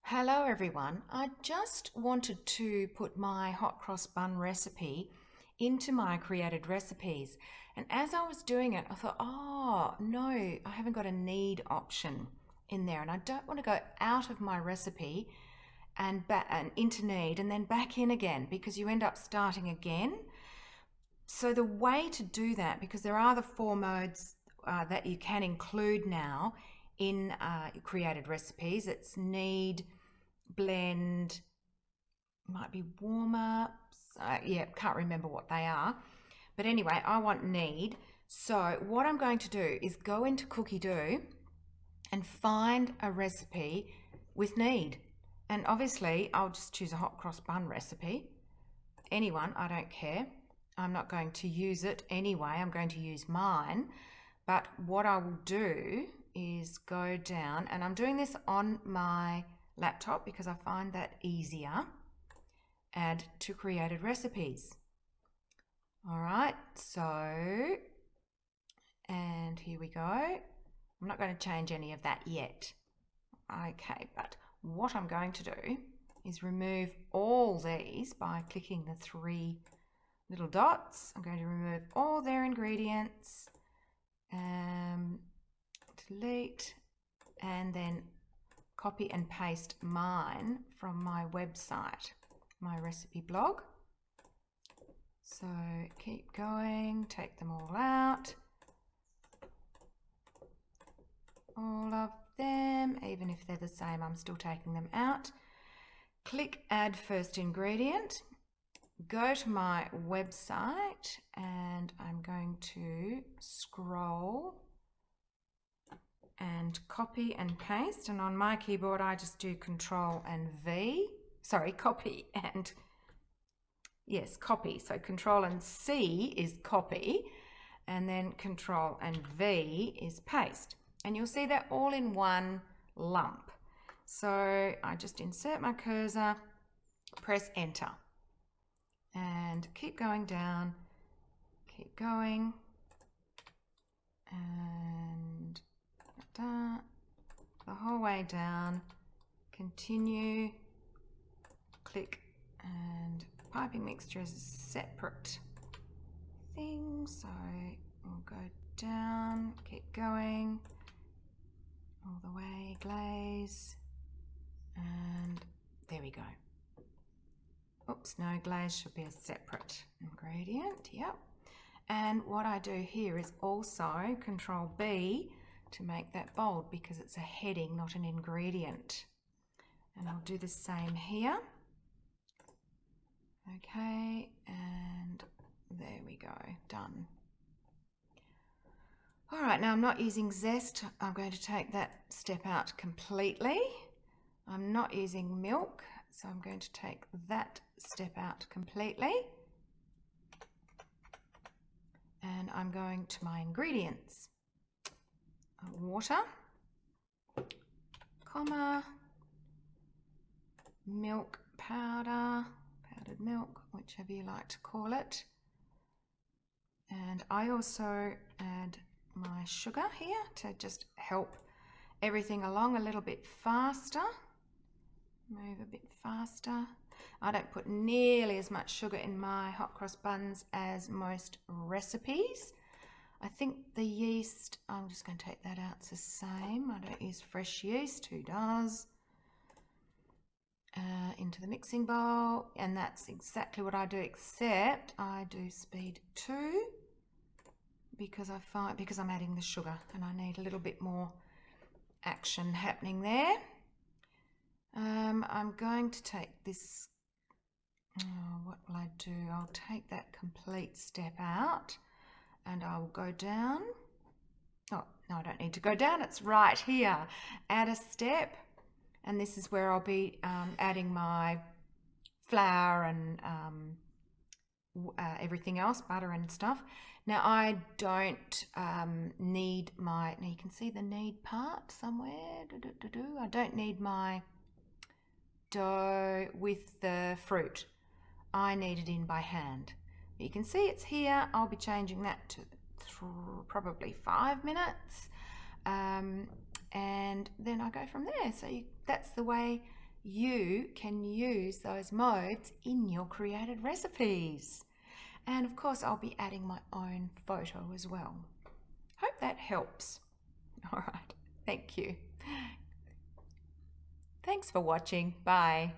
Hello everyone. I just wanted to put my hot cross bun recipe into my created recipes. And as I was doing it, I thought, oh no, I haven't got a knead option in there. And I don't want to go out of my recipe and into knead and then back in again because you end up starting again. So the way to do that, because there are the four modes that you can include now in created recipes. It's knead, blend, might be warm ups. Yeah, can't remember what they are. But anyway, I want knead. So what I'm going to do is go into Cookie Doo and find a recipe with knead. And obviously, I'll just choose a hot cross bun recipe. Anyone, I don't care. I'm not going to use it anyway. I'm going to use mine. But what I will do is go down, and I'm doing this on my laptop because I find that easier. Add to created recipes. All right, so, and here we go. I'm not going to change any of that yet. Okay, but what I'm going to do is remove all these by clicking the three little dots. I'm going to remove all their ingredients, delete, and then copy and paste mine from my website, my recipe blog. So keep going, take them all out, all of them, even if they're the same, I'm still taking them out. Click add first ingredient, go to my website, and I'm going to scroll and copy and paste, and on my keyboard I just do Control and V, copy and, yes, copy. So Control and C is copy, and then Control and V is paste. And you'll see they're all in one lump. So I just insert my cursor, press enter, and keep going down, keep going, and the whole way down, continue, click, and piping mixture is a separate thing, so we'll go down, keep going, all the way, glaze, and there we go. Oops, no, glaze should be a separate ingredient, yep. And what I do here is also Control B to make that bold because it's a heading, not an ingredient. And I'll do the same here. Okay, and there we go, done. All right, now I'm not using zest. I'm going to take that step out completely. I'm not using milk, so I'm going to take that step out completely. And I'm going to my ingredients. Water, comma, milk powder, powdered milk, whichever you like to call it. And I also add my sugar here to just help everything along a little bit faster. Move a bit faster. I don't put nearly as much sugar in my hot cross buns as most recipes. I think the yeast, I'm just going to take that out, it's the same. I don't use fresh yeast, who does? Into the mixing bowl, and that's exactly what I do, except I do speed 2 because I'm adding the sugar and I need a little bit more action happening there. I'm going to take this, what will I do? I'll take that complete step out and I will go down. Oh, no, I don't need to go down, it's right here. Add a step, and this is where I'll be adding my flour and everything else, butter and stuff. Now I don't need my, now you can see the knead part somewhere. I don't need my dough with the fruit. I knead it in by hand. You can see it's here. I'll be changing that to probably 5 minutes, and then I go from there. So that's the way you can use those modes in your created recipes. And of course, I'll be adding my own photo as well. Hope that helps. All right, thank you. Thanks for watching. Bye.